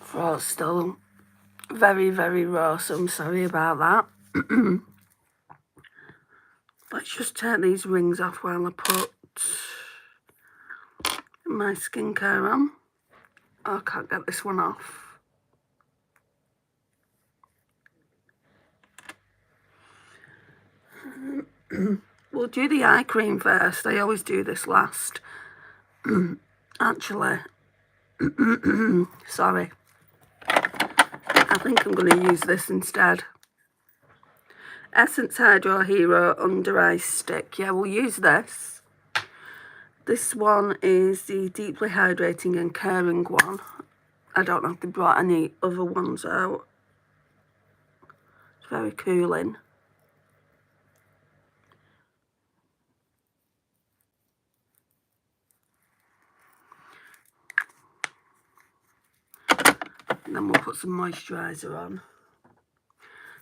Throat's still very, very raw, so I'm sorry about that. Let's just take these rings off while I put my skincare on. Oh, I can't get this one off. We'll do the eye cream first. I always do this last. Actually, sorry. I think I'm going to use this instead. Essence Hydro Hero Under Eye Stick. Yeah, we'll use this. This one is the Deeply Hydrating and Caring one. I don't know if they brought any other ones out. It's very cooling. And then we'll put some moisturiser on.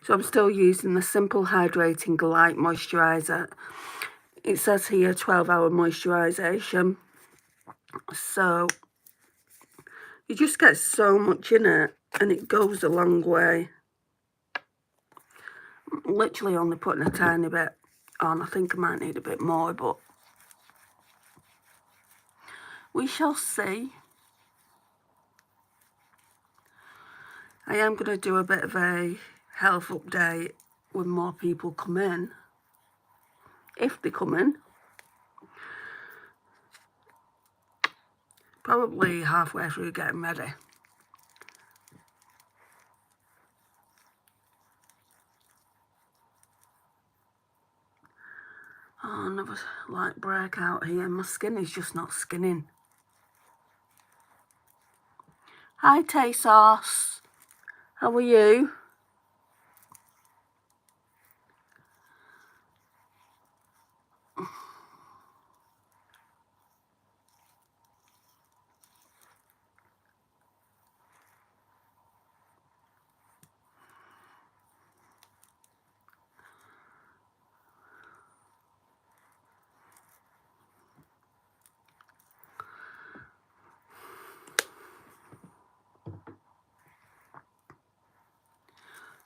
So I'm still using the Simple Hydrating Light Moisturiser. It says here 12-hour moisturisation. So you just get so much in it and it goes a long way. I'm literally only putting a tiny bit on. I think I might need a bit more, but we shall see. I am going to do a bit of a health update when more people come in. If they come in. Probably halfway through getting ready. Oh, another light breakout here. My skin is just not skinning. Hi, Tay Sauce. How are you?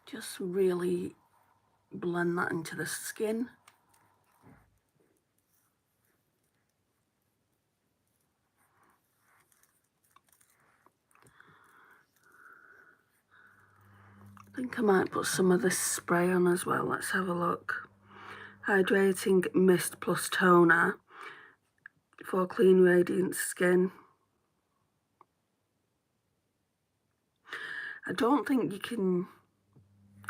Just really blend that into the skin. I think I might put some of this spray on as well. Let's have a look. Hydrating Mist Plus Toner for clean, radiant skin. I don't think you can...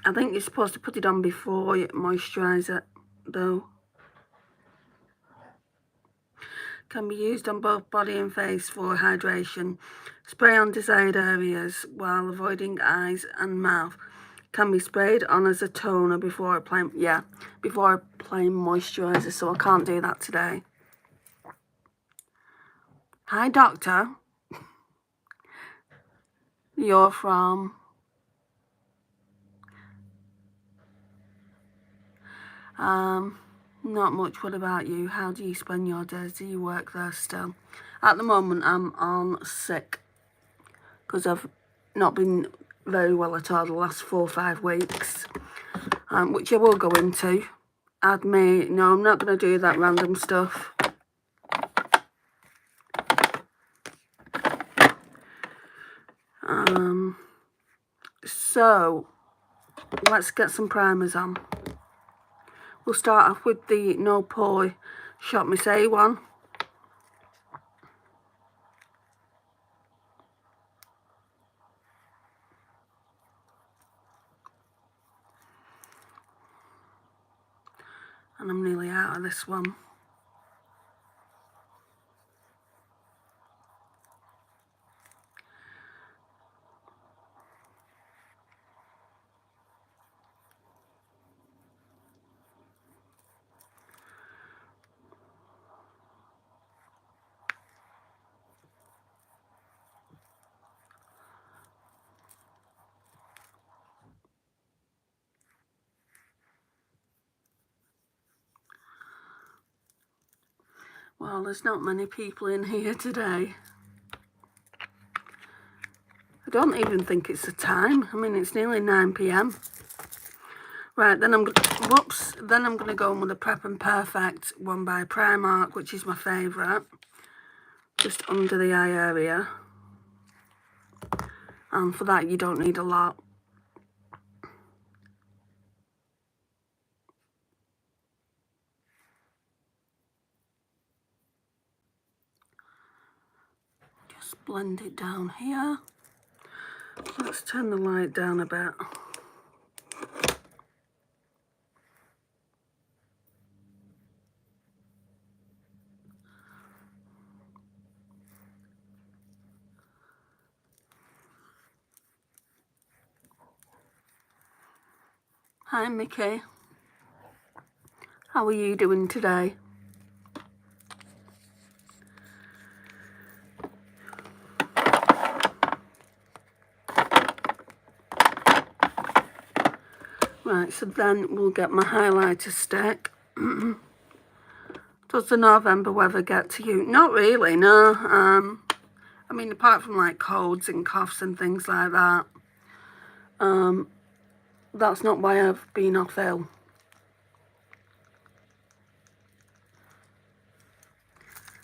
I think you're supposed to put it on before you moisturise it, though. Can be used on both body and face for hydration. Spray on desired areas while avoiding eyes and mouth. Can be sprayed on as a toner before applying, before applying moisturiser, so I can't do that today. Hi, doctor. You're from... Not much. What about you? How do you spend your days? Do you work there still? At the moment, I'm on sick because I've not been very well at all the last 4 or 5 weeks, which I will go into. No, I'm not going to do that random stuff. So, let's get some primers on. We'll start off with the No Pore Shop Miss A one. And I'm nearly out of this one. Well, there's not many people in here today. don't even think it's the time. I mean, it's nearly 9 p.m. Right, then I'm gonna go in with the Prep and Perfect one by Primark, which is my favourite. Just under the eye area. And for that, you don't need a lot. Just blend it down here. Let's turn the light down a bit. Hi, Mickey. How are you doing today? Right, so then we'll get my highlighter stick. Does the November weather get to you? Not really, no. I mean, apart from like colds and coughs and things like that. That's not why I've been off ill.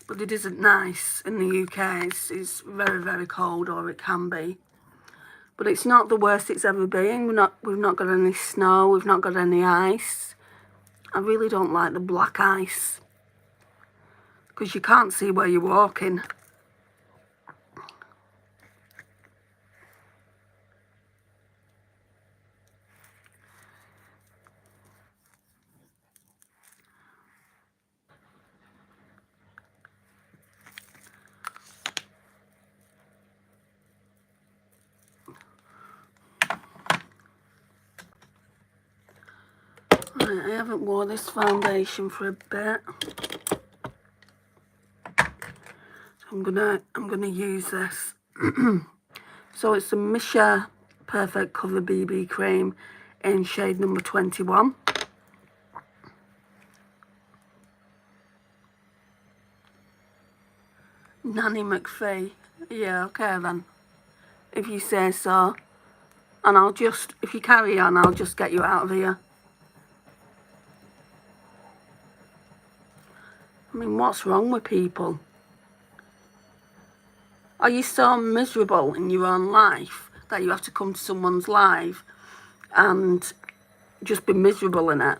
But it isn't nice in the UK. It's very, very cold, or it can be. But it's not the worst it's ever been. We've not got any snow. We've not got any ice. I really don't like the black ice, because you can't see where you're walking. Right, I haven't worn this foundation for a bit. I'm gonna use this. So it's the Misha Perfect Cover BB Cream in shade number 21. Nanny McPhee. Yeah, okay then. If you say so. And if you carry on, I'll just get you out of here. I mean, what's wrong with people? Are you so miserable in your own life that you have to come to someone's live and just be miserable in it?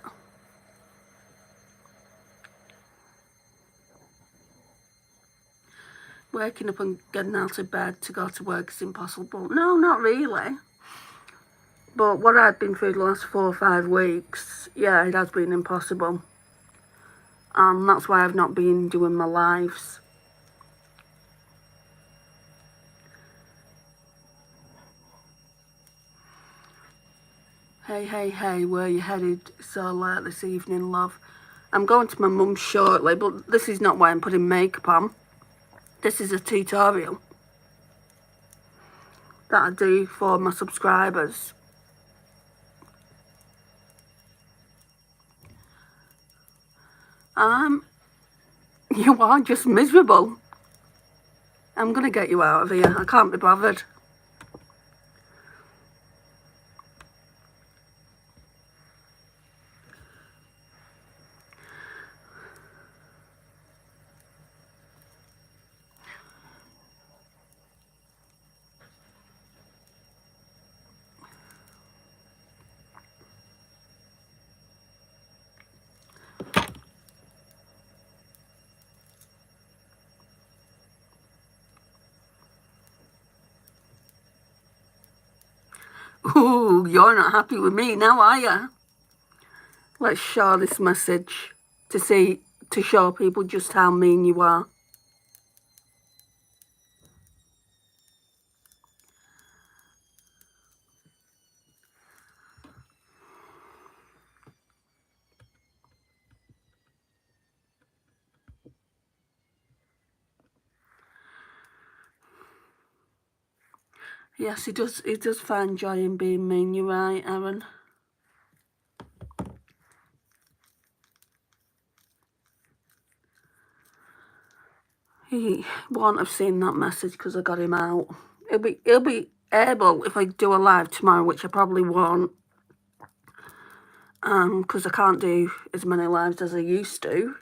Waking up and getting out of bed to go to work is impossible. No, not really. But what I've been through the last 4 or 5 weeks, yeah, it has been impossible. And that's why I've not been doing my lives. Hey, where you headed so late this evening, love? I'm going to my mum's shortly, but this is not why I'm putting makeup on. This is a tutorial that I do for my subscribers. You are just miserable. I'm going to get you out of here. I can't be bothered. Ooh, you're not happy with me now, are you? Let's share this message to show people just how mean you are. Yes, he does find joy in being mean. You're right, Aaron. He won't have seen that message because I got him out. He'll be able, if I do a live tomorrow, which I probably won't, because I can't do as many lives as I used to,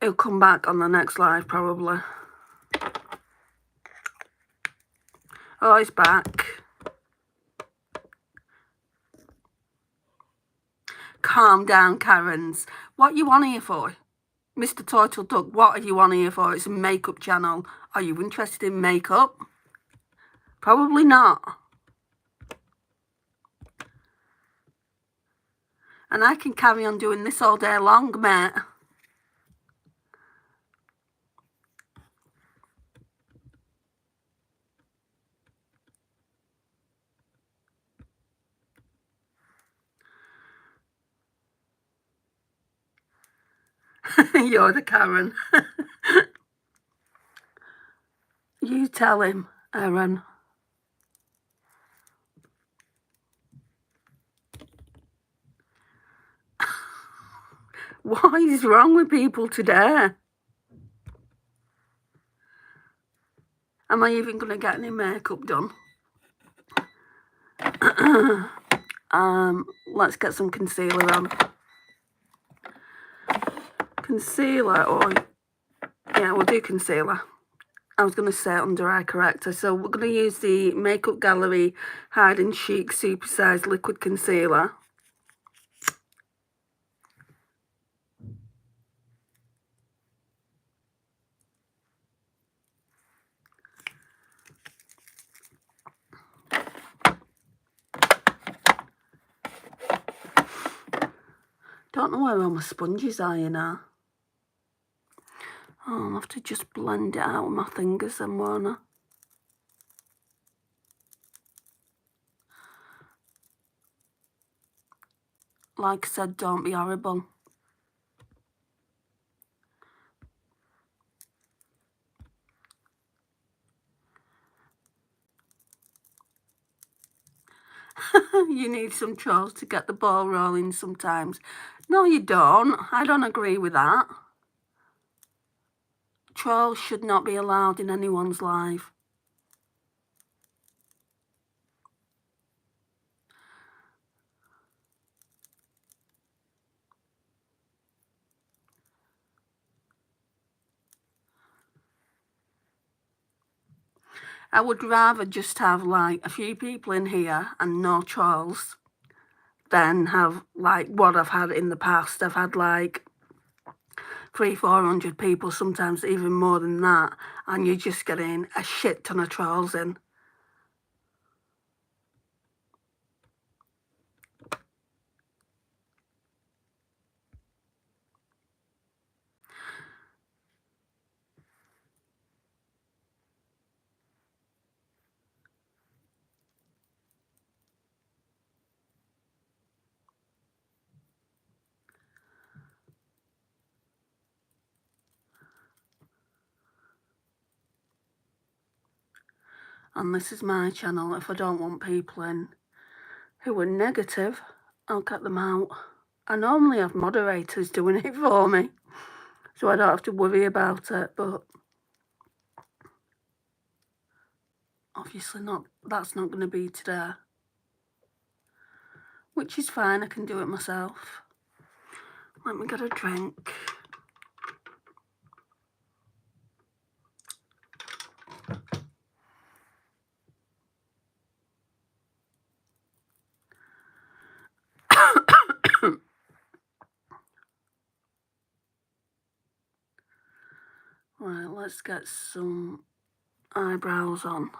it'll come back on the next live probably. Oh, it's back. Calm down, Karens. What you on here for? Mr. Turtle Duck, what are you on here for? It's a makeup channel. Are you interested in makeup? Probably not. And I can carry on doing this all day long, mate. You're the Karen. You tell him, Aaron. What is wrong with people today? Am I even going to get any makeup done? Let's get some concealer on. Concealer, or yeah, we'll do concealer. I was going to say under eye corrector. So we're going to use the Makeup Gallery Hide and Chic Supersized Liquid Concealer. Don't know where all my sponges are, you know. Oh, I'll have to just blend it out with my fingers then, won't I? Like I said, don't be horrible. You need some trolls to get the ball rolling sometimes. No, you don't. I don't agree with that. Trolls should not be allowed in anyone's life. I would rather just have like a few people in here and no trolls than have like what I've had in the past. I've had like 300-400 people, sometimes even more than that, and you're just getting a shit ton of trolls in. And this is my channel. If I don't want people in who are negative, I'll cut them out. I normally have moderators doing it for me, so I don't have to worry about it, but obviously not. That's not going to be today, which is fine. I can do it myself. Let me get a drink. Right, let's get some eyebrows on.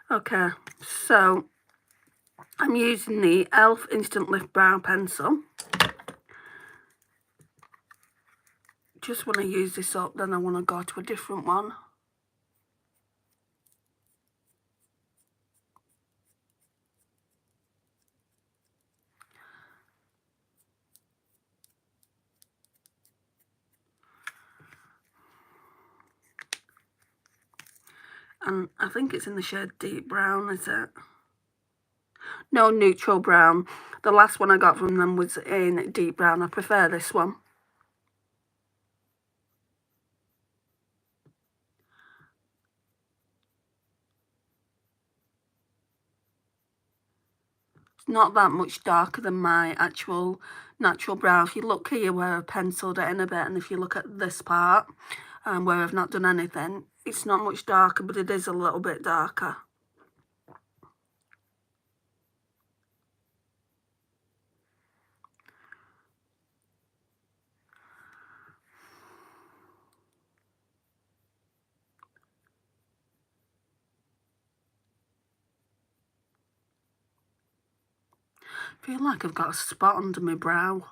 Okay, so I'm using the e.l.f. Instant Lift Brow Pencil. Just when I use this up, then I want to go to a different one. And I think it's in the shade Deep Brown, is it? No, Neutral Brown. The last one I got from them was in Deep Brown. I prefer this one. It's not that much darker than my actual natural brown. If you look here where I've penciled it in a bit, and if you look at this part where I've not done anything, it's not much darker, but it is a little bit darker. I feel like I've got a spot under my brow.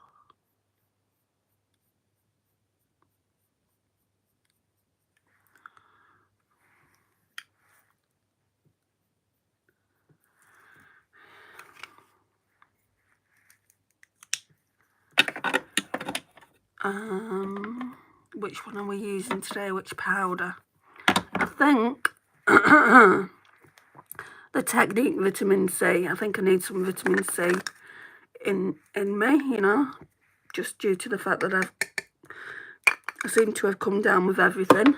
Which one are we using today? Which powder? I think the Technique Vitamin C. I think I need some vitamin C in me, you know, just due to the fact that I seem to have come down with everything.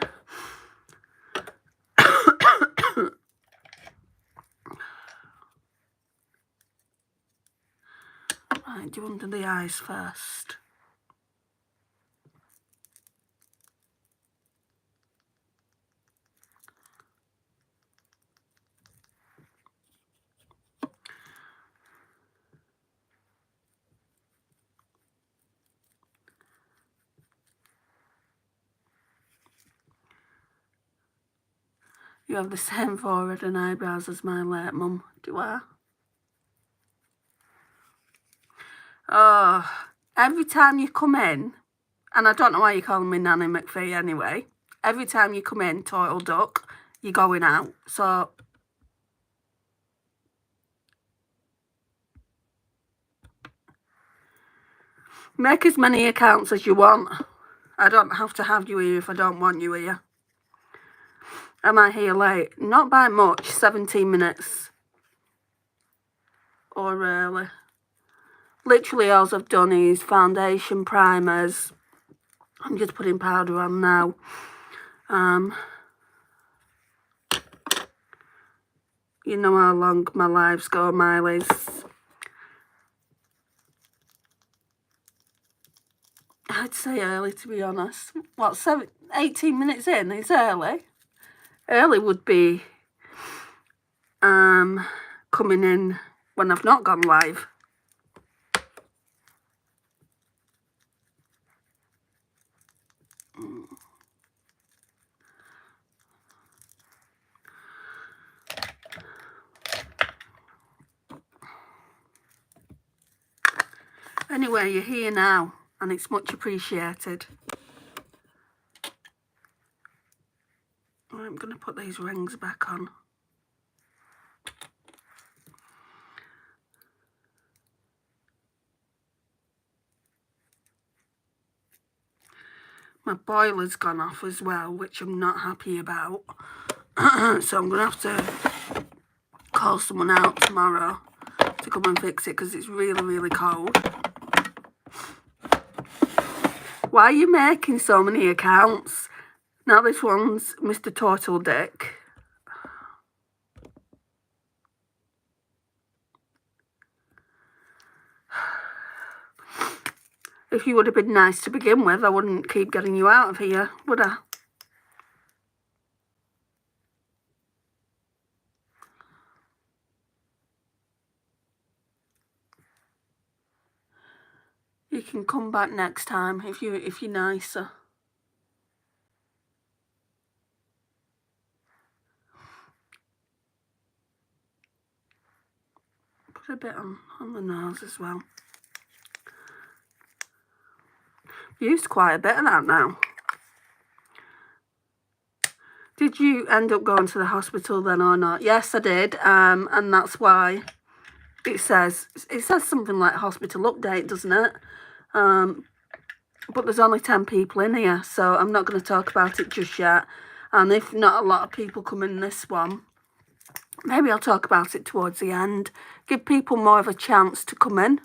Right, do under the eyes first. You have the same forehead and eyebrows as my late mum, do I? Oh, every time you come in, and I don't know why you're calling me Nanny McPhee anyway, every time you come in, Total Duck, you're going out, so... Make as many accounts as you want. I don't have to have you here if I don't want you here. Am I here late? Not by much, 17 minutes. Or early. Literally all I've done is foundation, primers. I'm just putting powder on now. You know how long my lives go, Miley's. I'd say early, to be honest. What, 18 minutes in? It's early. Early would be coming in when I've not gone live. Anyway, you're here now, and it's much appreciated. I'm going to put these rings back on. My boiler's gone off as well, which I'm not happy about. So I'm going to have to call someone out tomorrow to come and fix it because it's really, really cold. Why are you making so many accounts? Now this one's Mr. Total Dick. If you would have been nice to begin with, I wouldn't keep getting you out of here, would I? You can come back next time if you're nicer. Put a bit on the nose as well. Used quite a bit of that now. Did you end up going to the hospital then or not? Yes, I did, and that's why it says something like hospital update, doesn't it? But there's only 10 people in here, so I'm not going to talk about it just yet. And if not a lot of people come in this one, maybe I'll talk about it towards the end. Give people more of a chance to come in.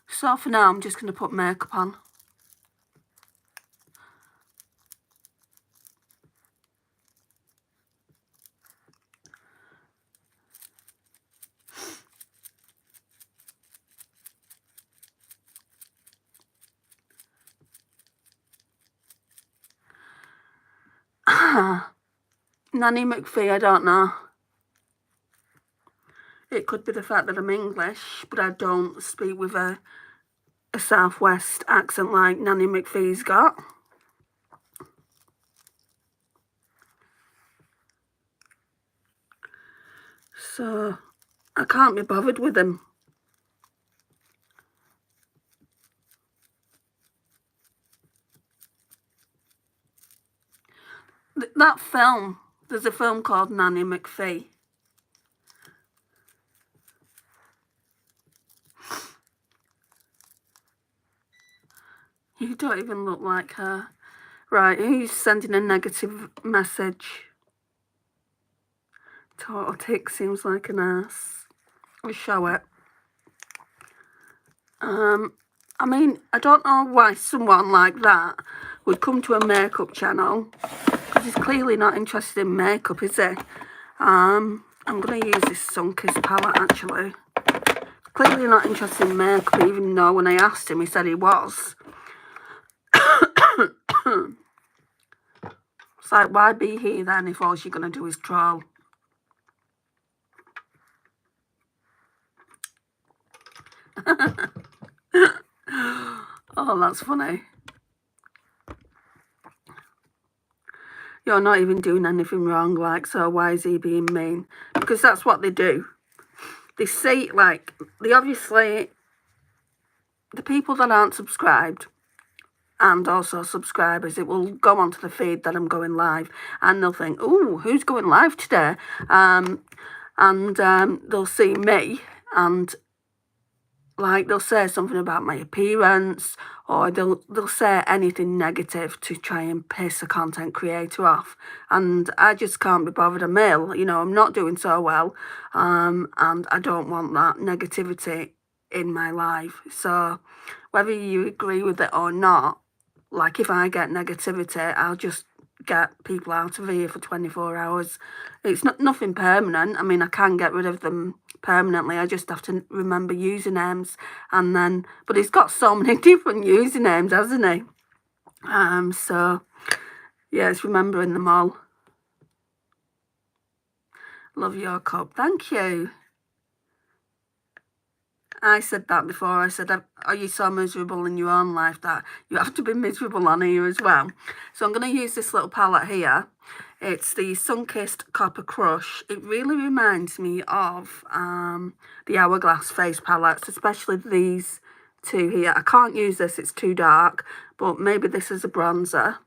So for now, I'm just going to put makeup on. Nanny McPhee, I don't know. It could be the fact that I'm English, but I don't speak with a Southwest accent like Nanny McPhee's got. So I can't be bothered with him. That film, there's a film called Nanny McPhee. You don't even look like her. Right, who's sending a negative message? Total tick seems like an ass. We'll show it. I mean, I don't know why someone like that would come to a makeup channel, because he's clearly not interested in makeup, is he? I'm going to use this Sun-Kissed palette, actually. Clearly not interested in makeup, even though when I asked him, he said he was. It's like, why be here then if all you're going to do is troll? Oh, that's funny. You're not even doing anything wrong, like, so why is he being mean? Because that's what they do. They say, like, they obviously, the people that aren't subscribed and also subscribers, it will go onto the feed that I'm going live, and they'll think, ooh, who's going live today? They'll see me, and like they'll say something about my appearance, or they'll say anything negative to try and piss a content creator off, and I just can't be bothered. I'm ill, you know, I'm not doing so well, and I don't want that negativity in my life. So whether you agree with it or not, like if I get negativity, I'll just get people out of here for 24 hours. It's nothing permanent. I mean, I can get rid of them permanently. I just have to remember usernames, and then, but he's got so many different usernames, hasn't he? So yeah, it's remembering them all. Love your cup. Thank you. I said that before. I said, are you so miserable in your own life that you have to be miserable on here as well? So I'm going to use this little palette here. It's the Sun-Kissed Copper Crush. It really reminds me of the Hourglass face palettes, especially these two here. I can't use this, it's too dark, but maybe this is a bronzer.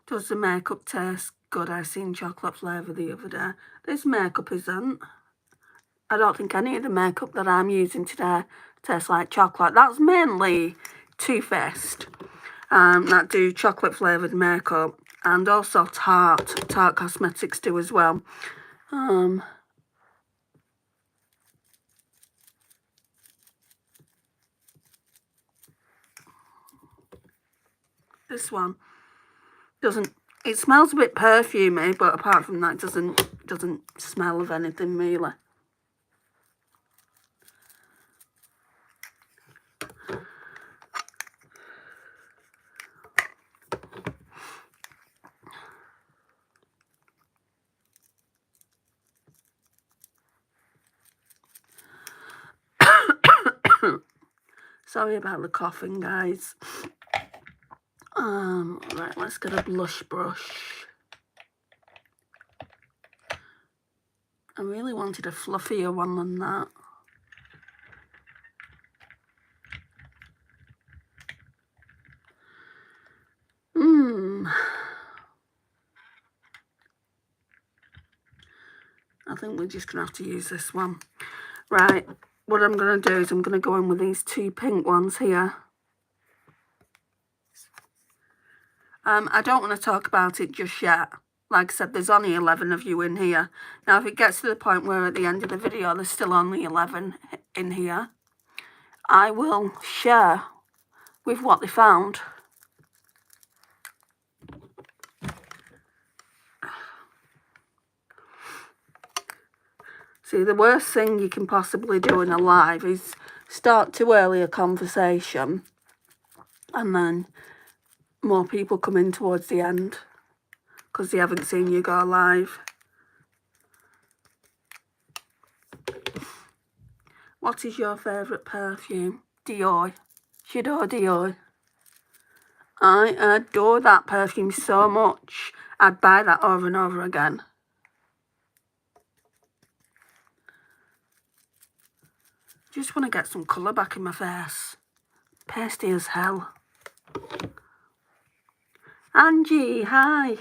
Does the makeup taste good? I seen chocolate flavour the other day. This makeup isn't. I don't think any of the makeup that I'm using today tastes like chocolate. That's mainly Too Faced that do chocolate flavoured makeup, and also Tarte Cosmetics do as well. This one doesn't. It smells a bit perfumey, but apart from that, it doesn't smell of anything really. Sorry about the coughing, guys. Right, let's get a blush brush. I really wanted a fluffier one than that. I think we're just going to have to use this one. Right, what I'm going to do is I'm going to go in with these two pink ones here. I don't want to talk about it just yet. Like I said, there's only 11 of you in here. Now, if it gets to the point where at the end of the video there's still only 11 in here, I will share with what they found. See, the worst thing you can possibly do in a live is start too early a conversation and then more people come in towards the end because they haven't seen you go live. What is your favourite perfume? Dior. Shadow Dior. I adore that perfume so much. I'd buy that over and over again. Just want to get some colour back in my face. Pasty as hell. Angie, hi.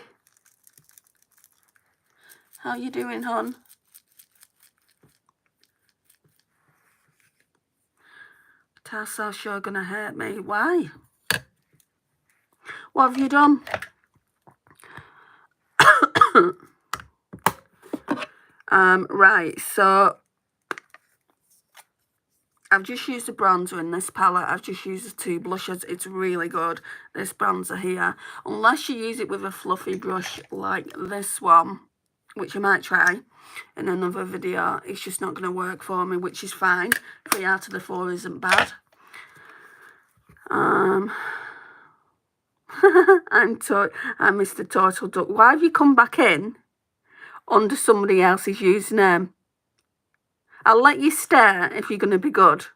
How you doing, hon? Tassa's you're gonna hurt me. Why? What have you done? Right, so I've just used a bronzer in this palette. I've just used the two blushes. It's really good, this bronzer here. Unless you use it with a fluffy brush like this one, which I might try in another video. It's just not going to work for me, which is fine. 3 out of the 4 isn't bad. I'm Mr. Turtle Duck. Why have you come back in under somebody else's username? I'll let you stare if you're going to be good.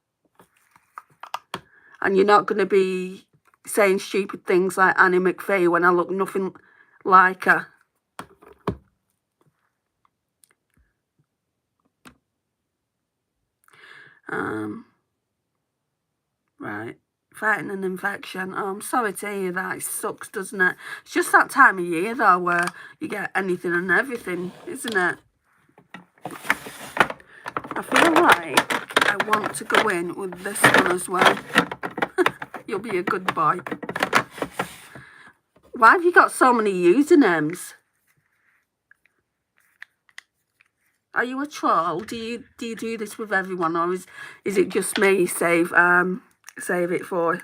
And you're not going to be saying stupid things like Annie McPhee when I look nothing like her. Right. Fighting an infection. Oh, I'm sorry to hear that. It sucks, doesn't it? It's just that time of year, though, where you get anything and everything, isn't it? I feel like I want to go in with this one as well. You'll be a good boy. Why have you got so many usernames? Are you a troll? Do you do this with everyone, or is it just me? Save it for.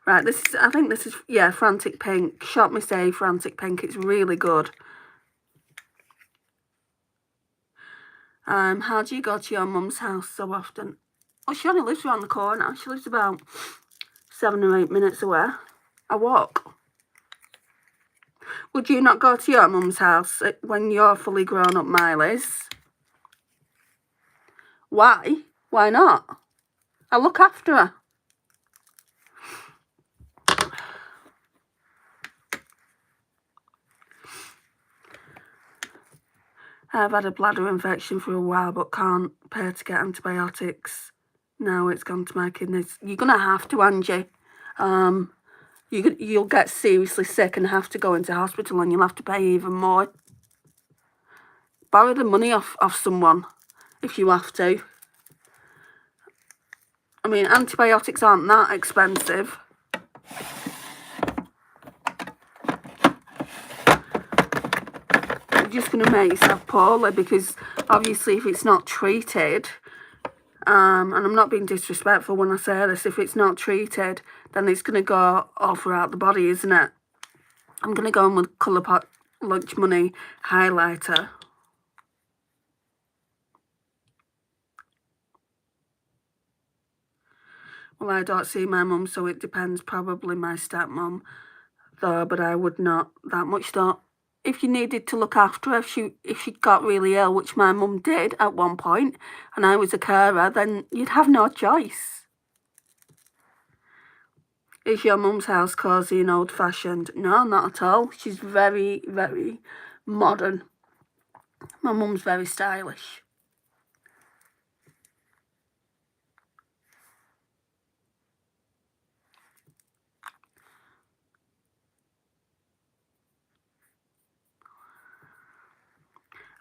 Right, this is, I think this is, yeah, Frantic Pink. Shop me save Frantic Pink. It's really good. How do you go to your mum's house so often? Oh, she only lives around the corner. She lives about 7 or 8 minutes away. I walk. Would you not go to your mum's house when you're fully grown up, Miley's? Why? Why not? I look after her. I've had a bladder infection for a while but can't pay to get antibiotics. Now it's gone to my kidneys. You're going to have to, Angie. You'll get seriously sick and have to go into hospital and you'll have to pay even more. Borrow the money off someone if you have to. I mean, antibiotics aren't that expensive. You're just going to make yourself poorly because obviously if it's not treated, and I'm not being disrespectful when I say this, if it's not treated, then it's going to go all throughout the body, isn't it? I'm going to go in with Colourpop Lunch Money highlighter. Well, I don't see my mum, so it depends. Probably my stepmum, though, but I would not that much, though. If you needed to look after her, if she got really ill, which my mum did at one point, and I was a carer, then you'd have no choice. Is your mum's house cosy and old-fashioned? No, not at all. She's very, very modern. My mum's very stylish.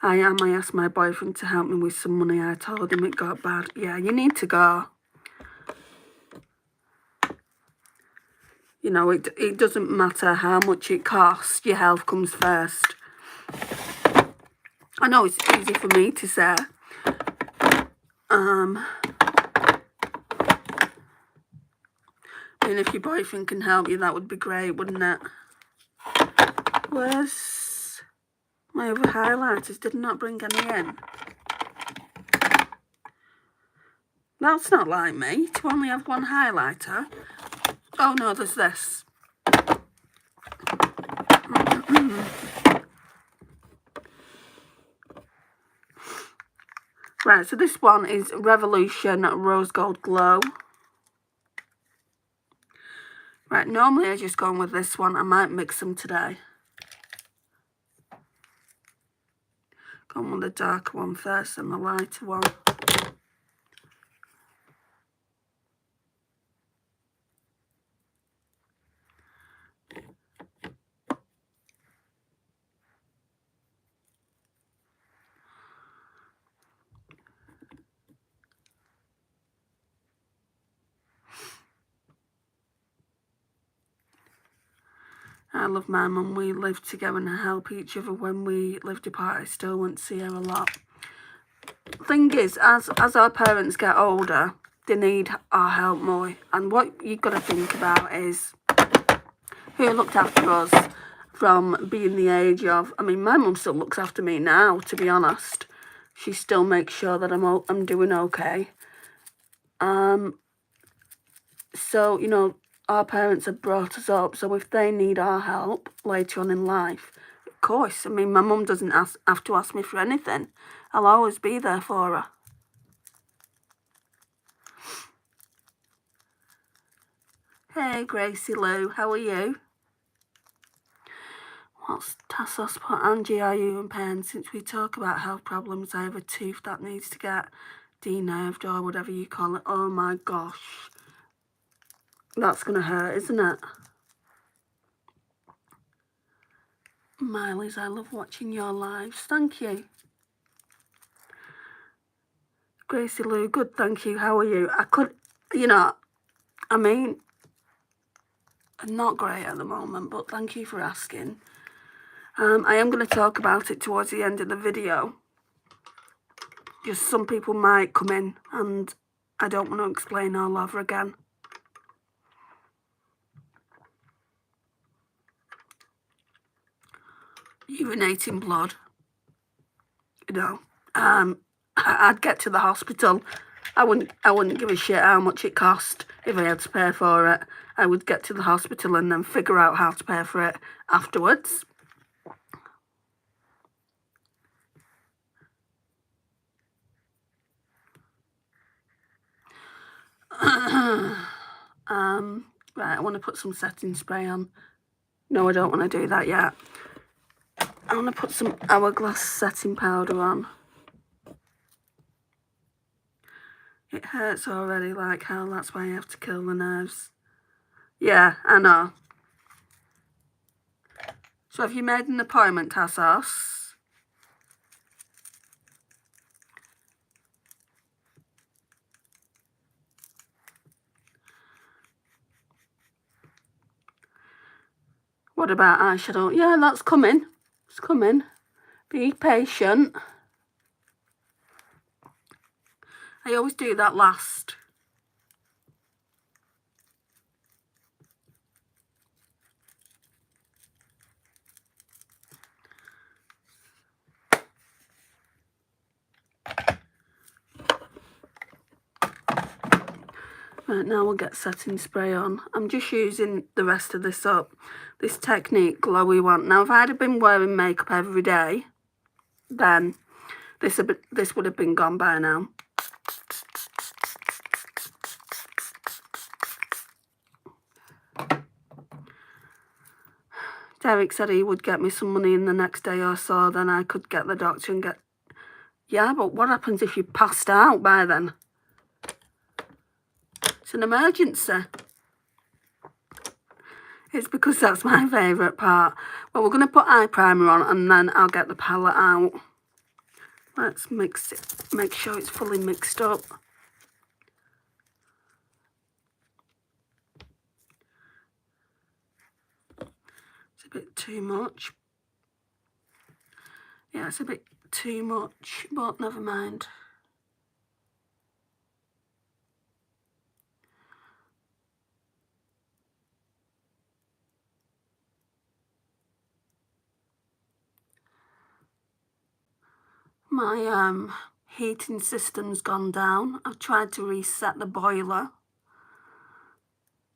I asked my boyfriend to help me with some money. I told him it got bad. Yeah, you need to go. You know, it doesn't matter how much it costs. Your health comes first. I know it's easy for me to say. And if your boyfriend can help you, that would be great, wouldn't it? Where's my other highlighters? Did not bring any in. That's not like me to only have one highlighter. Oh no, there's this. Right, so this one is Revolution Rose Gold Glow. Right, normally I just go on with this one. I might mix them today. Go on with the darker one first and the lighter one. I love my mum. We lived together and help each other when we lived apart. I still went to see her a lot. Thing is, as our parents get older, they need our help more. And what you've got to think about is who looked after us from being the age of... I mean, my mum still looks after me now, to be honest. She still makes sure that I'm doing okay. So, you know, our parents have brought us up, so if they need our help later on in life, of course. I mean, my mum doesn't have to ask me for anything. I'll always be there for her. Hey, Gracie Lou, how are you? What's Tassos put? Angie, are you in pain? Since we talk about health problems, I have a tooth that needs to get denerved or whatever you call it. Oh my gosh. That's going to hurt, isn't it? Miley's, I love watching your lives. Thank you. Gracie Lou, good, thank you. How are you? I could, you know, I mean, I'm not great at the moment, but thank you for asking. I am going to talk about it towards the end of the video. Just some people might come in and I don't want to explain all over again. Urinating blood. You know, I'd get to the hospital. I wouldn't give a shit how much it cost if I had to pay for it. I would get to the hospital and then figure out how to pay for it afterwards. Right, I want to put some setting spray on. No, I don't want to do that yet. I want to put some Hourglass setting powder on. It hurts already like hell, that's why I have to kill the nerves. Yeah, I know. So have you made an appointment, Tassos? What about eyeshadow? Yeah, that's coming. It's coming. Be patient. I always do that last. Right, now we'll get setting spray on. I'm just using the rest of this up. This Technique glowy one. Now, if I'd have been wearing makeup every day, then this would have been gone by now. Eric said he would get me some money in the next day or so, then I could get the doctor and get... Yeah, but what happens if you passed out by then? It's an emergency. It's because that's my favourite part. Well, we're going to put eye primer on and then I'll get the palette out. Let's mix it, make sure it's fully mixed up. It's a bit too much. Yeah, it's a bit too much, but never mind. My heating system's gone down. I've tried to reset the boiler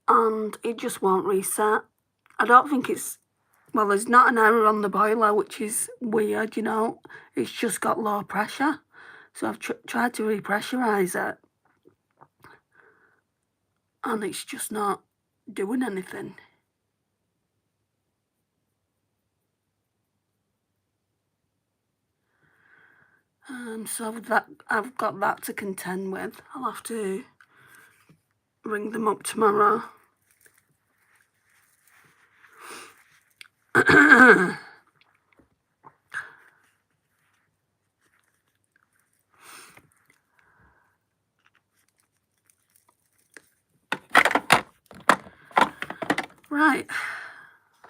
and it just won't reset. I don't think it's... Well, there's not an error on the boiler, which is weird, you know. It's just got low pressure. So I've tried to repressurise it. And it's just not doing anything. So I've got that to contend with. I'll have to ring them up tomorrow. Right,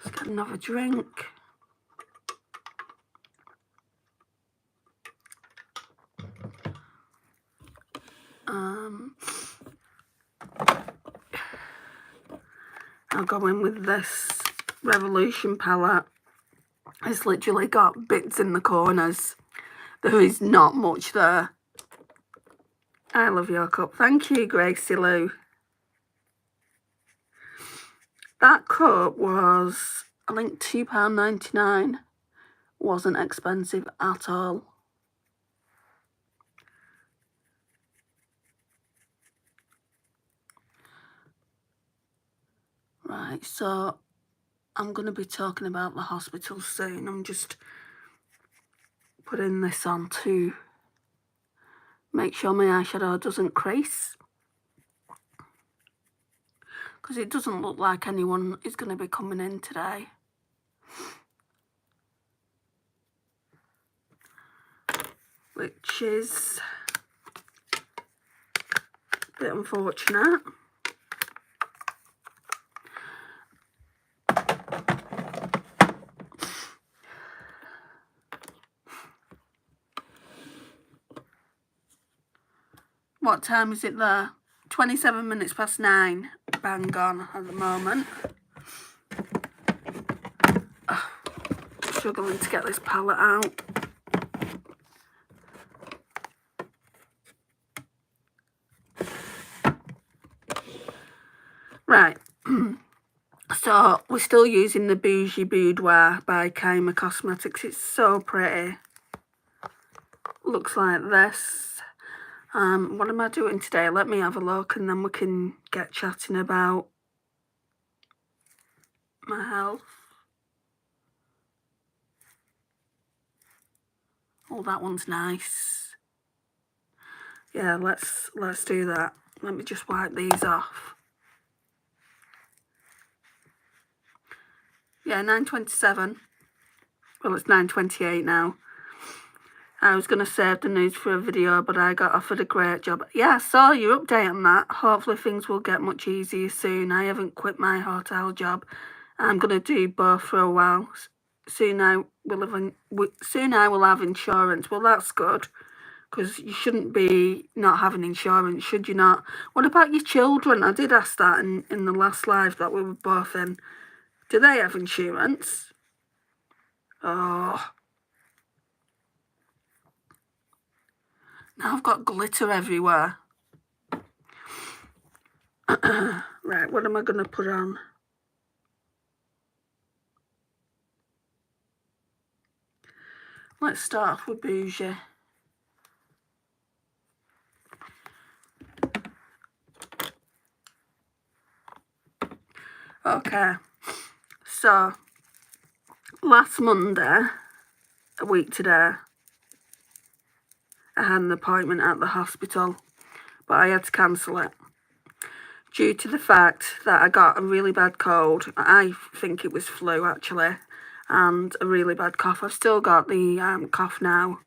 let's get another drink. I'll go in with this Revolution palette. It's literally got bits in the corners. There is not much there. I love your cup. Thank you, Gracie Lou. That cup was, I think, £2.99. Wasn't expensive at all. Right, so I'm going to be talking about the hospital soon. I'm just putting this on to make sure my eyeshadow doesn't crease. Because it doesn't look like anyone is going to be coming in today. Which is a bit unfortunate. What time is it there? 27 minutes past 9. Bang on at the moment. Oh, struggling to get this palette out. Right. So we're still using the Bougie Boudoir by Kaima Cosmetics. It's so pretty. Looks like this. What am I doing today? Let me have a look and then we can get chatting about my health. Oh, that one's nice. Yeah, let's do that. Let me just wipe these off. Yeah, 9:27. Well, it's 9:28 now. I was going to save the news for a video, but I got offered a great job. Yeah, I saw your update on that. Hopefully things will get much easier soon. I haven't quit my hotel job. I'm going to do both for a while. Soon I will have insurance. Well, that's good, because you shouldn't be not having insurance, should you not? What about your children? I did ask that in the last live that we were both in. Do they have insurance? Oh. Now I've got glitter everywhere. Right, what am I going to put on? Let's start off with Bougie. Okay, so last Monday, a week today, I had an appointment at the hospital, but I had to cancel it due to the fact that I got a really bad cold. I think it was flu actually, and a really bad cough. I've still got the cough now.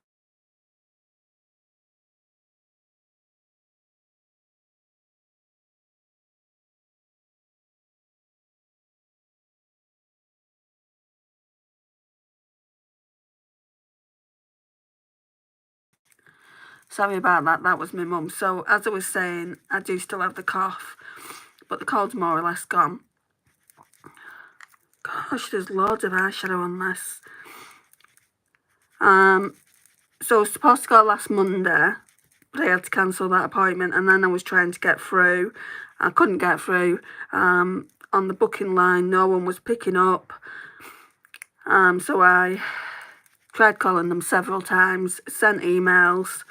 Sorry about that, that was my mum. So as I was saying, I do still have the cough, but the cold's more or less gone. Gosh, there's loads of eyeshadow on this. So I was supposed to go last Monday, but I had to cancel that appointment, and then I was trying to get through. I couldn't get through. On the booking line, no one was picking up. So I tried calling them several times, sent emails,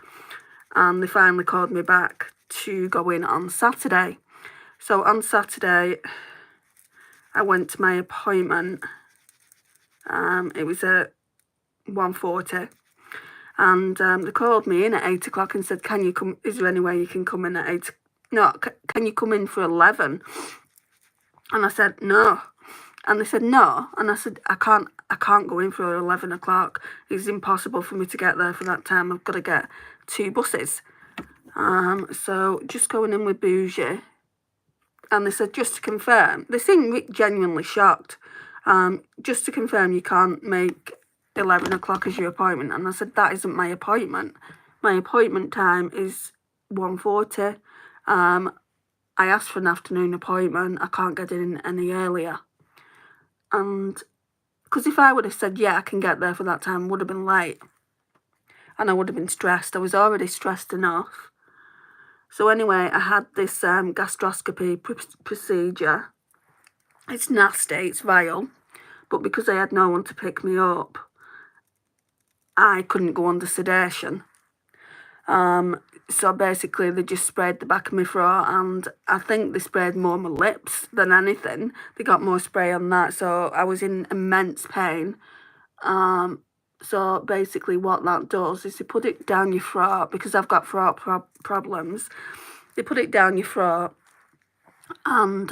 and they finally called me back to go in on Saturday. So on Saturday, I went to my appointment. It was at 1:40. And they called me in at 8 o'clock and said, can you come, is there any way you can come in at 8? No, can you come in for 11? And I said, no. And they said, no. And I said, I can't go in for 11 o'clock. It's impossible for me to get there for that time. I've got to get 2 buses. So just going in with Bougie. And they said, just to confirm, they seemed genuinely shocked. Just to confirm, you can't make 11 o'clock as your appointment. And I said, that isn't my appointment. My appointment time is 1:40. I asked for an afternoon appointment. I can't get in any earlier. And because if I would have said, yeah, I can get there for that time, I would have been late. And I would have been stressed. I was already stressed enough. So anyway, I had this gastroscopy procedure. It's nasty, it's vile. But because I had no one to pick me up, I couldn't go under sedation. So basically they just sprayed the back of my throat, and I think they sprayed more my lips than anything. They got more spray on that, so I was in immense pain. So basically what that does is they put it down your throat, because I've got throat problems. They put it down your throat, and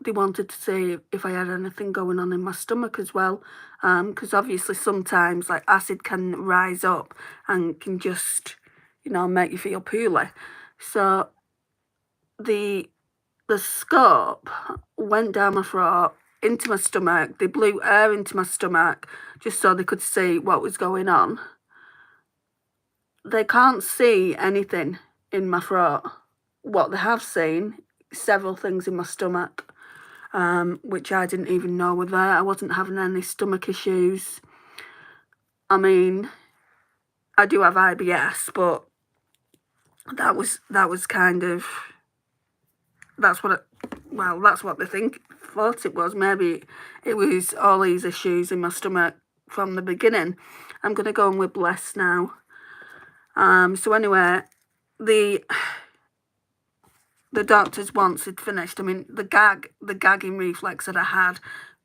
they wanted to see if I had anything going on in my stomach as well, because obviously sometimes like acid can rise up and can just, you know, make you feel poorly. So the scope went down my throat into my stomach. They blew air into my stomach just so they could see what was going on. They can't see anything in my throat. What they have seen, several things in my stomach, which I didn't even know were there. I wasn't having any stomach issues. I mean, I do have IBS, but that was kind of, that's what they thought it was. Maybe it was all these issues in my stomach from the beginning. I'm going to go in with Bless now. So anyway, the doctors, once it finished, I mean, the gagging reflex that I had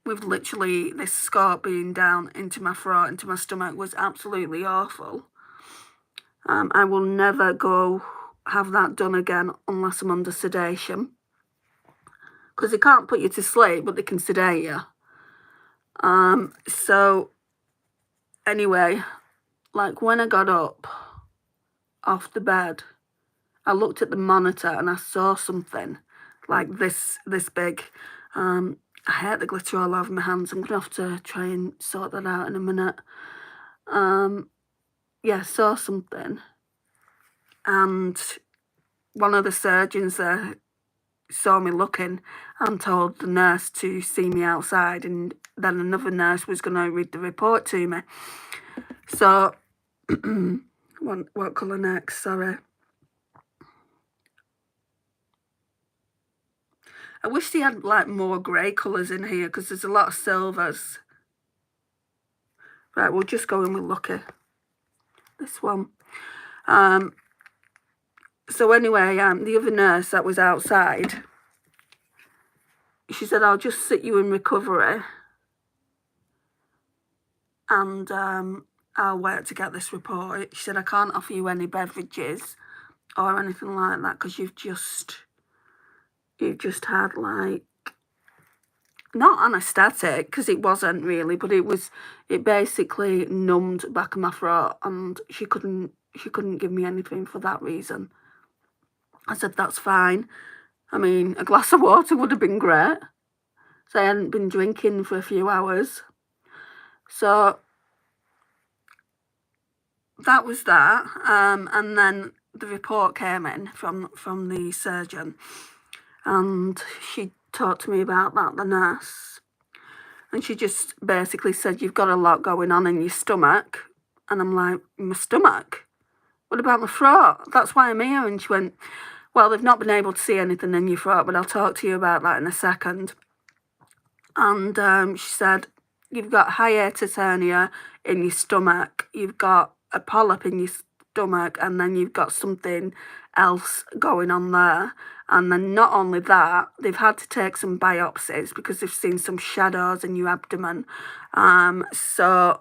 with literally this scope being down into my throat, into my stomach, was absolutely awful. I will never go have that done again unless I'm under sedation, because they can't put you to sleep, but they can sedate you. So anyway, like when I got up off the bed, I looked at the monitor and I saw something like this big. I hate the glitter all over my hands. I'm gonna have to try and sort that out in a minute. Yeah, I saw something, and one of the surgeons there saw me looking and told the nurse to see me outside, and then another nurse was going to read the report to me. So, what colour next? Sorry. I wish they had like more grey colours in here, because there's a lot of silvers. Right, we'll just go in with Lucky. This one. So anyway, the other nurse that was outside, she said, I'll just sit you in recovery and I'll wait to get this report. She said, I can't offer you any beverages or anything like that because you've just had like, not anaesthetic, because it wasn't really, but it basically numbed the back of my throat, and she couldn't give me anything for that reason. I said, that's fine. I mean, a glass of water would have been great. So I hadn't been drinking for a few hours. So that was that. And then the report came in from the surgeon, and she talked to me about that, the nurse. And she just basically said, you've got a lot going on in your stomach. And I'm like, my stomach? What about my throat? That's why I'm here. And she went, well, they've not been able to see anything in your throat, but I'll talk to you about that in a second. And she said, you've got hiatus hernia in your stomach, you've got a polyp in your stomach, and then you've got something else going on there. And then not only that, they've had to take some biopsies because they've seen some shadows in your abdomen. And I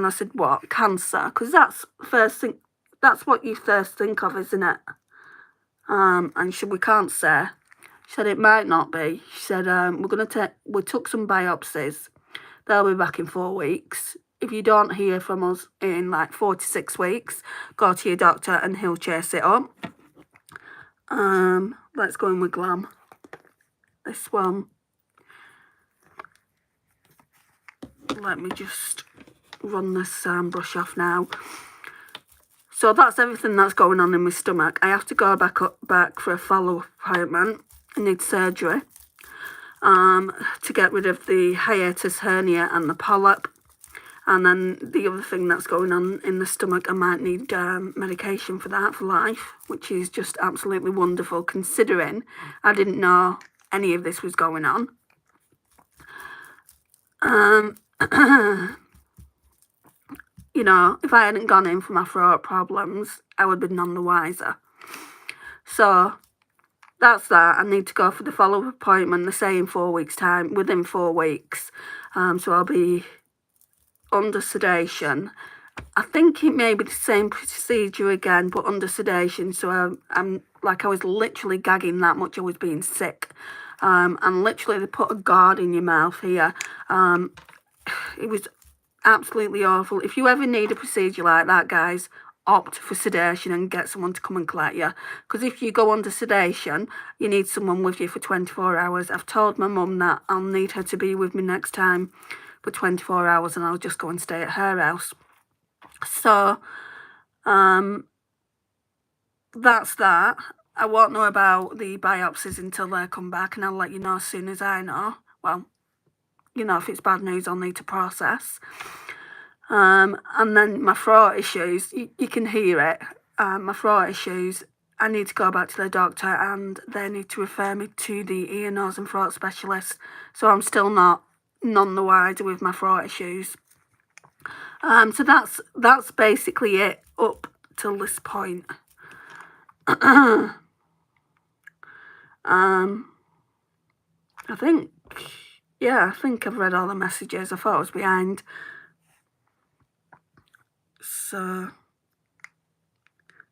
said, what, cancer? Because that's the first thing, that's what you first think of, isn't it? And she said, we can't say. She said, it might not be. She said, we took some biopsies. They'll be back in 4 weeks. If you don't hear from us in like 4 to 6 weeks, go to your doctor and he'll chase it up. Let's go in with Glam. This one. Let me just run this brush off now. So that's everything that's going on in my stomach. I have to go back for a follow-up appointment. I need surgery to get rid of the hiatus hernia and the polyp. And then the other thing that's going on in the stomach, I might need medication for that for life, which is just absolutely wonderful considering I didn't know any of this was going on. You know, if I hadn't gone in for my throat problems, I would have been none the wiser. So that's that. I need to go for the follow-up appointment, they say in 4 weeks' time, within 4 weeks. So I'll be under sedation. I think it may be the same procedure again, but under sedation. So I'm like, I was literally gagging that much. I was being sick. And literally they put a guard in your mouth here. It was absolutely awful. If you ever need a procedure like that, guys, opt for sedation and get someone to come and collect you. Because if you go under sedation, you need someone with you for 24 hours. I've told my mum that I'll need her to be with me next time for 24 hours and I'll just go and stay at her house. So, that's that. I won't know about the biopsies until they come back, and I'll let you know as soon as I know. Well, you know, if it's bad news, I'll need to process. And then my throat issues, you can hear it. My throat issues, I need to go back to the doctor and they need to refer me to the ear, nose and throat specialist. So I'm still none the wiser with my throat issues. So that's basically it up till this point. I think I've read all the messages. I thought I was behind. So,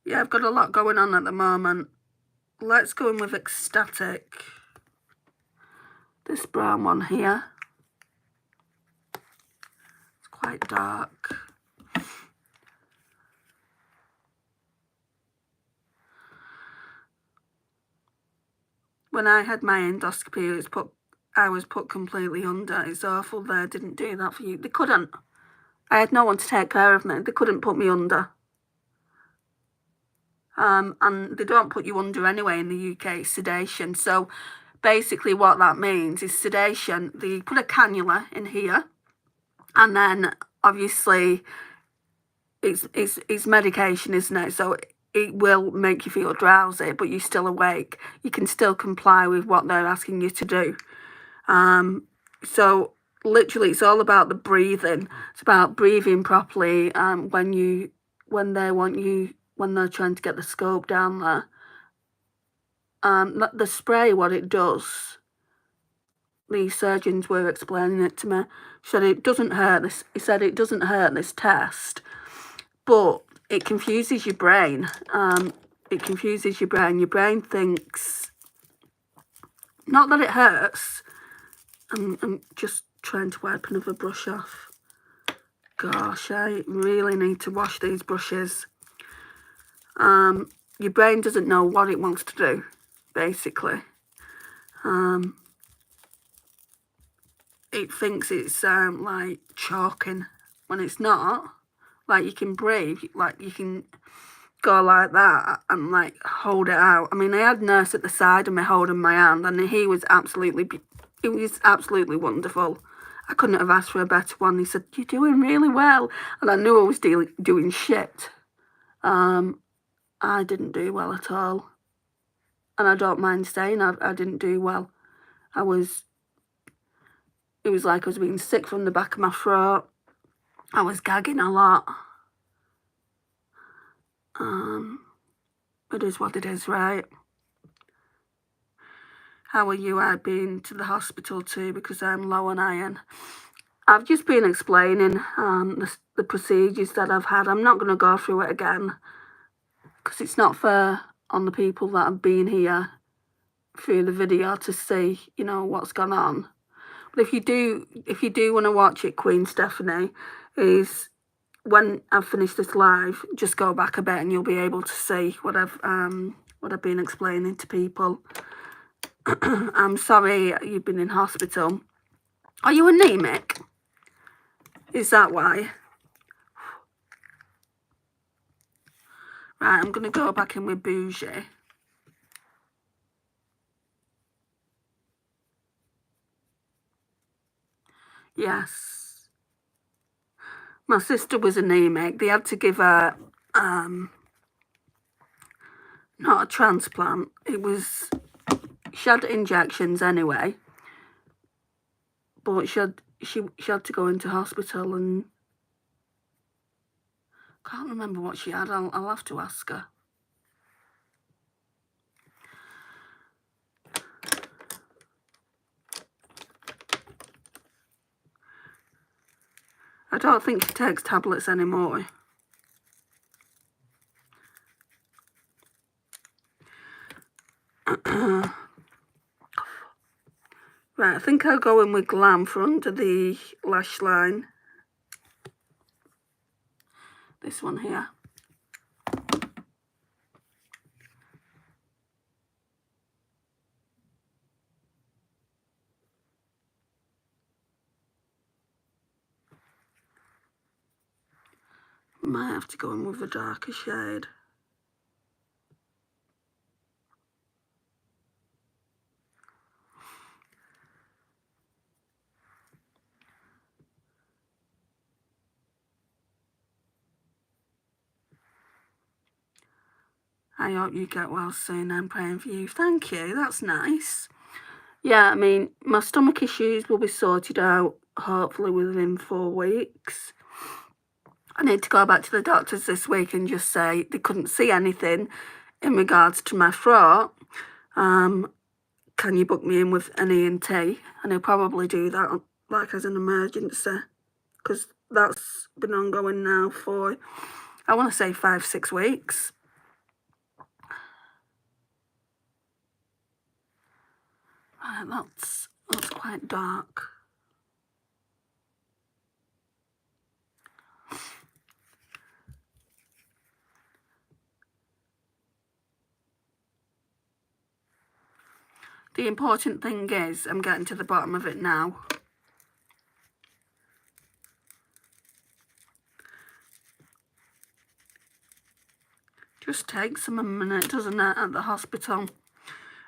yeah, I've got a lot going on at the moment. Let's go in with Ecstatic. This brown one here. It's quite dark. When I had my endoscopy, I was put completely under. It's awful. They didn't do that for you. They couldn't. I had no one to take care of me. They couldn't put me under. And they don't put you under anyway in the UK, sedation. So basically what that means is sedation. They put a cannula in here, and then obviously it's medication, isn't it? So it will make you feel drowsy, but you're still awake. You can still comply with what they're asking you to do. So literally it's all about the breathing. It's about breathing properly when they're trying to get the scope down there. The spray, what it does, the surgeons were explaining it to me. She said it doesn't hurt this. He said it doesn't hurt this test, but it confuses your brain. It confuses your brain. Your brain thinks, not that it hurts. I'm just trying to wipe another brush off. Gosh, I really need to wash these brushes. Your brain doesn't know what it wants to do, basically. It thinks it's like choking when it's not. Like, you can breathe, like you can go like that and like hold it out. I mean, I had nurse at the side of me holding my hand, and he was absolutely wonderful. I couldn't have asked for a better one. He said, "You're doing really well," and I knew I was doing shit. I didn't do well at all, and I don't mind saying I didn't do well. It was like I was being sick from the back of my throat. I was gagging a lot. It is what it is, right? How are you? I've been to the hospital too because I'm low on iron. I've just been explaining the procedures that I've had. I'm not going to go through it again because it's not fair on the people that have been here through the video to see, you know, what's gone on. But if you do want to watch it, Queen Stephanie, is when I've finished this live, just go back a bit and you'll be able to see what I've been explaining to people. I'm sorry you've been in hospital. Are you anemic? Is that why? Right, I'm going to go back in with Bougie. Yes. My sister was anemic. They had to give her, not a transplant. It was, she had injections anyway. But she had to go into hospital, and can't remember what she had. I'll have to ask her. I don't think she takes tablets anymore. Right, I think I'll go in with Glam for under the lash line. This one here. Might have to go in with a darker shade. I hope you get well soon. I'm praying for you. Thank you. That's nice. Yeah, I mean, my stomach issues will be sorted out hopefully within 4 weeks. I need to go back to the doctors this week and just say they couldn't see anything in regards to my throat. Can you book me in with an ENT? And he'll probably do that like as an emergency, because that's been ongoing now for, I want to say 5-6 weeks. Right, that's quite dark. The important thing is I'm getting to the bottom of it now. Just takes them a minute, doesn't it, at the hospital?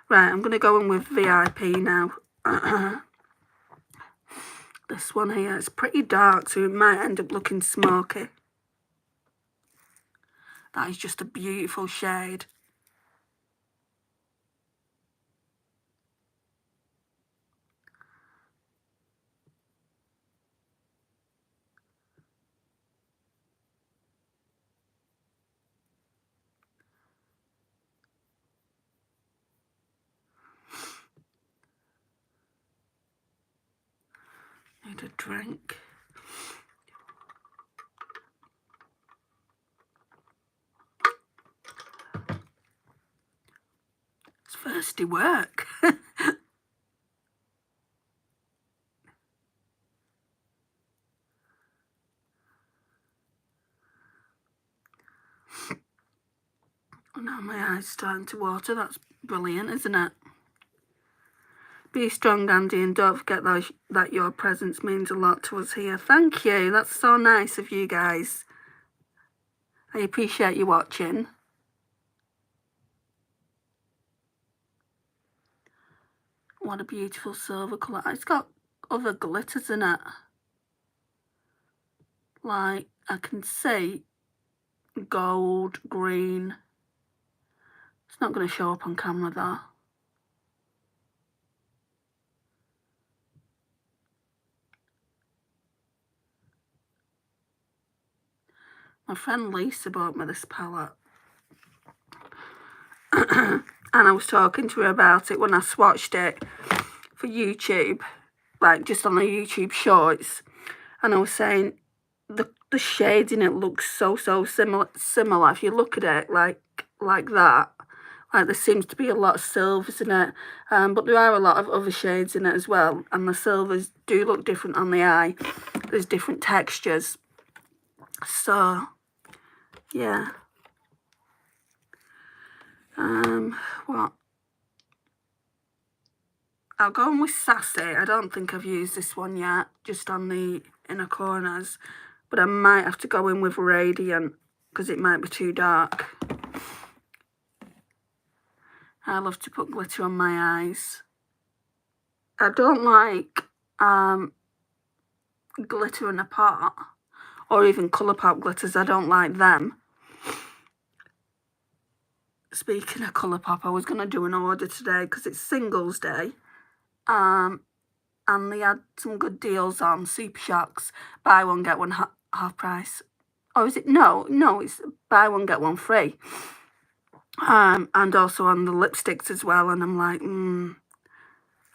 Right, I'm going to go in with VIP now. This one here, it's pretty dark, so it might end up looking smoky. That is just a beautiful shade. need a drink. It's thirsty work. Now my eyes starting to water. That's brilliant, isn't it? Be strong, Andy, and don't forget that your presence means a lot to us here. Thank you. That's so nice of you guys. I appreciate you watching. What a beautiful silver colour. It's got other glitters in it. Like, I can see gold, green. It's not going to show up on camera though. My friend Lisa bought me this palette. And I was talking to her about it when I swatched it for YouTube, like just on the YouTube shorts. And I was saying the shades in it look so similar. If you look at it like that, like there seems to be a lot of silvers in it, but there are a lot of other shades in it as well, and the silvers do look different on the eye. There's different textures. So yeah. What? I'll go on with Sassy. I don't think I've used this one yet, just on the inner corners. But I might have to go in with Radiant because it might be too dark. I love to put glitter on my eyes. I don't like glitter in a pot or even Colourpop glitters. I don't like them. Speaking of Colourpop, I was going to do an order today because it's Singles Day. And they had some good deals on Super Shocks. Buy one, get one half price. Or is it? No, it's buy one, get one free. And also on the lipsticks as well. And I'm like,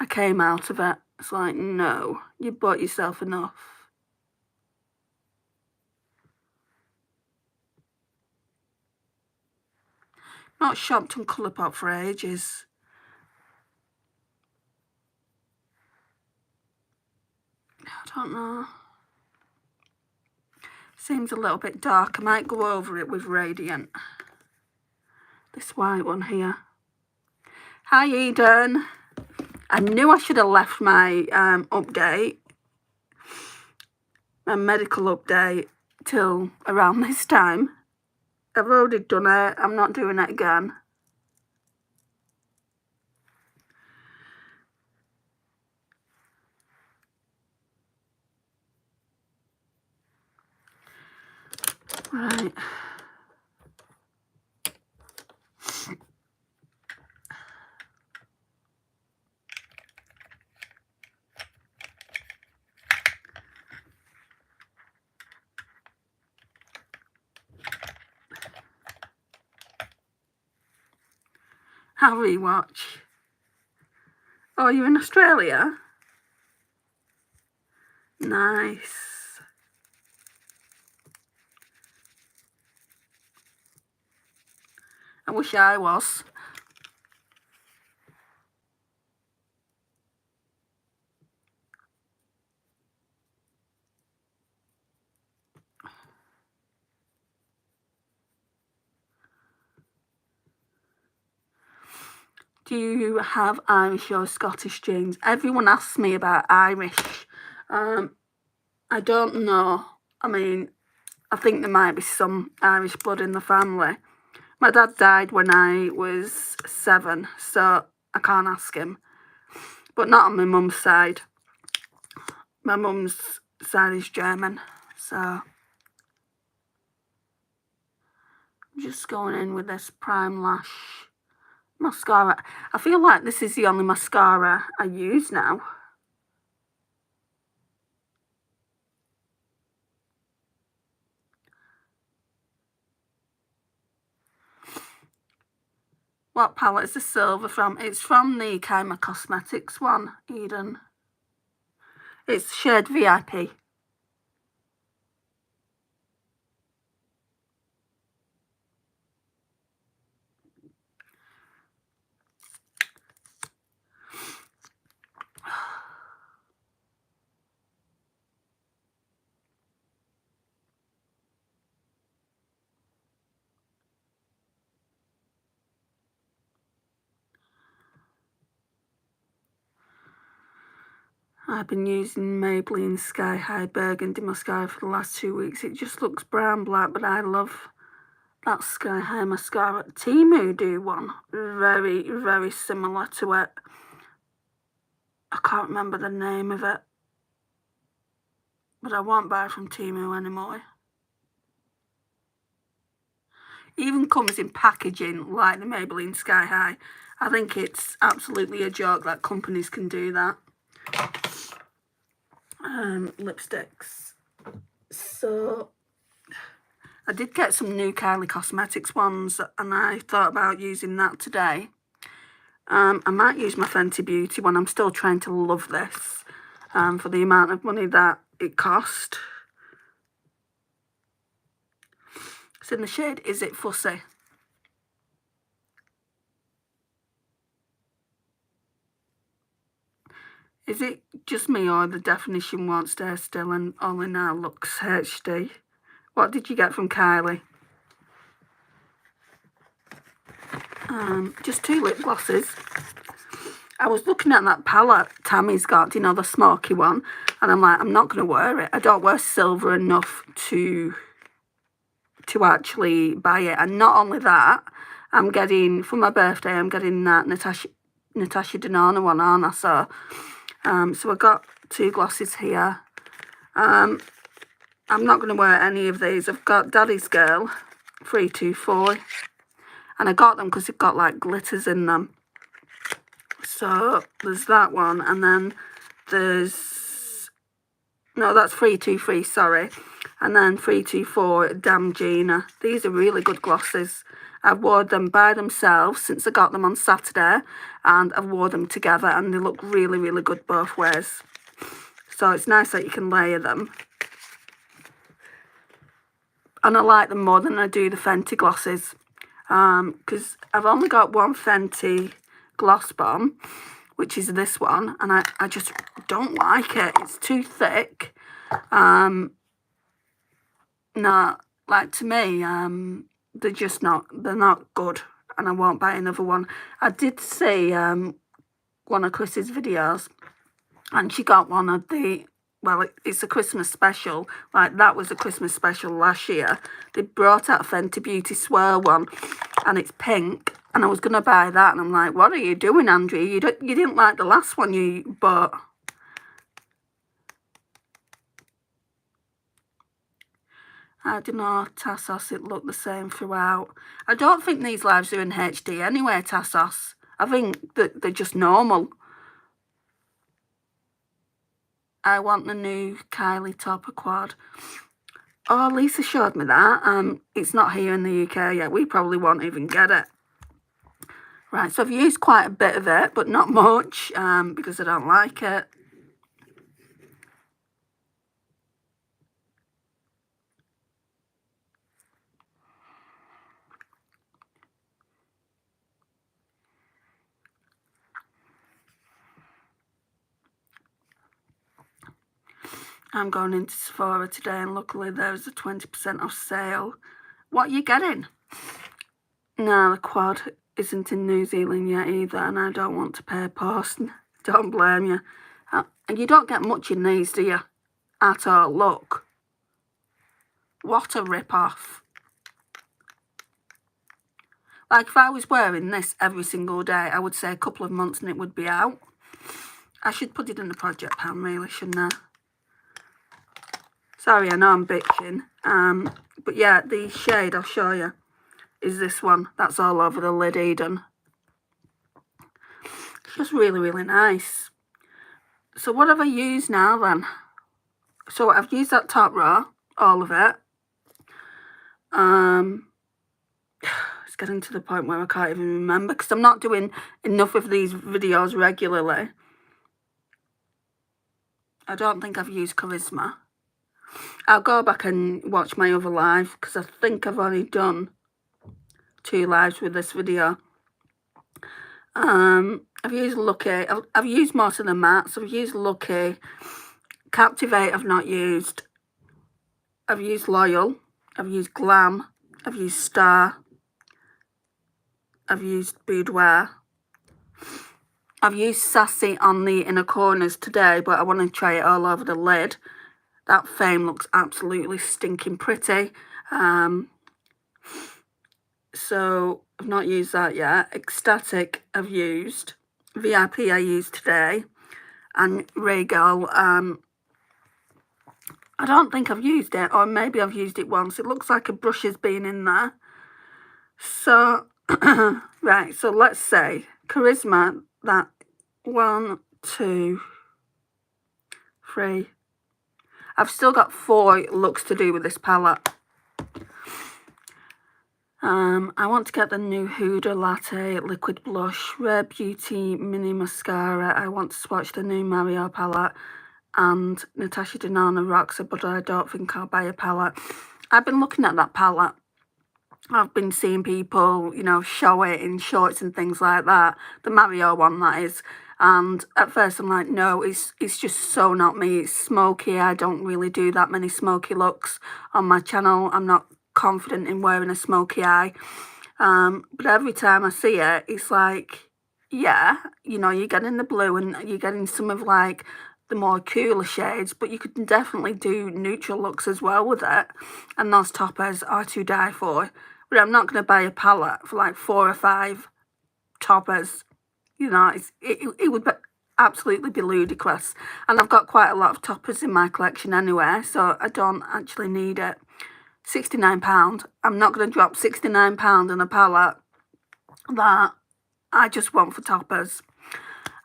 I came out of it. It's like, no, you bought yourself enough. Not shopped on Colourpop for ages. I don't know. Seems a little bit dark. I might go over it with Radiant. This white one here. Hi, Eden. I knew I should have left my update, my medical update, till around this time. I've already done it. I'm not doing it again. Right. I'll rewatch. Oh, you're in Australia? Nice. I wish I was. Do you have Irish or Scottish genes? Everyone asks me about Irish. I don't know. I mean, I think there might be some Irish blood in the family. My dad died when I was 7, so I can't ask him. But not on my mum's side. My mum's side is German, so I'm just going in with this Prime Lash mascara. I feel like this is the only mascara I use now. What palette is the silver from? It's from the Kaima Cosmetics one, Eden. It's shade VIP. I've been using Maybelline Sky High Burgundy mascara for the last 2 weeks. It just looks brown black, but I love that Sky High mascara. Temu do one very, very similar to it. I can't remember the name of it, but I won't buy from Temu anymore. It even comes in packaging like the Maybelline Sky High. I think it's absolutely a joke that companies can do that. Lipsticks. So I did get some new Kylie Cosmetics ones, and I thought about using that today. I might use my Fenty Beauty one. I'm still trying to love this for the amount of money that it cost. It's in the shade Is It Fussy? Is it just me, or the definition won't stay still and only now looks HD? What did you get from Kylie? Just 2 lip glosses. I was looking at that palette Tammy's got, you know, the smoky one, and I'm like, I'm not going to wear it. I don't wear silver enough to actually buy it. And not only that, I'm getting, for my birthday, I'm getting that Natasha Denona one, aren't I? So I got 2 glosses here. I'm not going to wear any of these. I've got Daddy's Girl 324, and I got them because it got like glitters in them. So there's that one, and then there's, no, that's 323, sorry, and then 324 Damn Gina. These are really good glosses. I've worn them by themselves since I got them on Saturday, and I've worn them together, and they look really, really good both ways. So it's nice that you can layer them. And I like them more than I do the Fenty glosses, because I've only got one Fenty gloss bomb, which is this one, and I just don't like it. It's too thick. No, like, to me, they're just not, they're not good, and I won't buy another one. I did see one of Chris's videos, and she got one of the, well, it's a Christmas special, like that was a Christmas special last year. They brought out a Fenty Beauty Swirl one, and it's pink, and I was going to buy that, and I'm like, what are you doing, Andrea? You didn't like the last one you bought. I don't know, Tassos, it looked the same throughout. I don't think these lives are in HD anyway, Tassos. I think that they're just normal. I want the new Kylie Topper Quad. Oh, Lisa showed me that. It's not here in the UK yet. We probably won't even get it. Right, so I've used quite a bit of it, but not much, because I don't like it. I'm going into Sephora today, and luckily there's a 20% off sale. What are you getting? No, the quad isn't in New Zealand yet either, and I don't want to pay post. Don't blame you. And you don't get much in these, do you? At all. Look. What a rip-off. Like, if I was wearing this every single day, I would say a couple of months and it would be out. I should put it in the project pan, really, shouldn't I? Sorry, I know I'm bitching. But yeah, the shade I'll show you is this one. That's all over the lid, Eden. It's just really, really nice. So what have I used now then? So I've used that top row, all of it. It's getting to the point where I can't even remember, because I'm not doing enough of these videos regularly. I don't think I've used Charisma. I'll go back and watch my other live because I think I've only done 2 lives with this video. I've used Lucky. I've used most of the mattes. I've used Lucky. Captivate I've not used. I've used Loyal. I've used Glam. I've used Star. I've used Boudoir. I've used Sassy on the inner corners today, but I want to try it all over the lid. That Fame looks absolutely stinking pretty. So I've not used that yet. Ecstatic I've used. VIP I used today. And Regal, I don't think I've used it, or maybe I've used it once. It looks like a brush has been in there. So, right, so let's say Charisma, that 1, 2, 3. I've still got 4 looks to do with this palette. I want to get the new Huda Latte Liquid Blush, Rare Beauty Mini Mascara. I want to swatch the new Mario palette and Natasha Denona Roxa, but I don't think I'll buy a palette. I've been looking at that palette. I've been seeing people, you know, show it in shorts and things like that. The Mario one, that is. And at first I'm like, no, it's just so not me. It's smoky. I don't really do that many smoky looks on my channel. I'm not confident in wearing a smoky eye. But every time I see it, it's like, yeah, you know, you're getting the blue and you're getting some of like the more cooler shades, but you could definitely do neutral looks as well with it. And those toppers are to die for. But I'm not going to buy a palette for like 4 or 5 toppers. You know, it would absolutely be ludicrous. And I've got quite a lot of toppers in my collection anyway, so I don't actually need it. £69. I'm not going to drop £69 on a palette that I just want for toppers.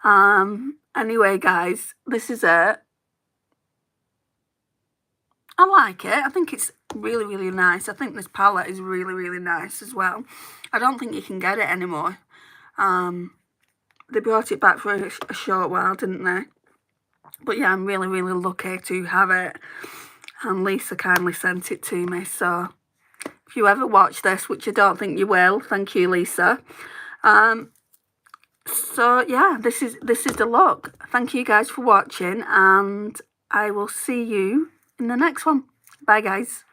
Anyway, guys, this is it. I like it. I think it's really, really nice. I think this palette is really, really nice as well. I don't think you can get it anymore. They brought it back for a short while, didn't they? But yeah, I'm really, really lucky to have it. And Lisa kindly sent it to me. So if you ever watch this, which I don't think you will, thank you, Lisa. So yeah, this is the look. Thank you guys for watching, and I will see you in the next one. Bye, guys.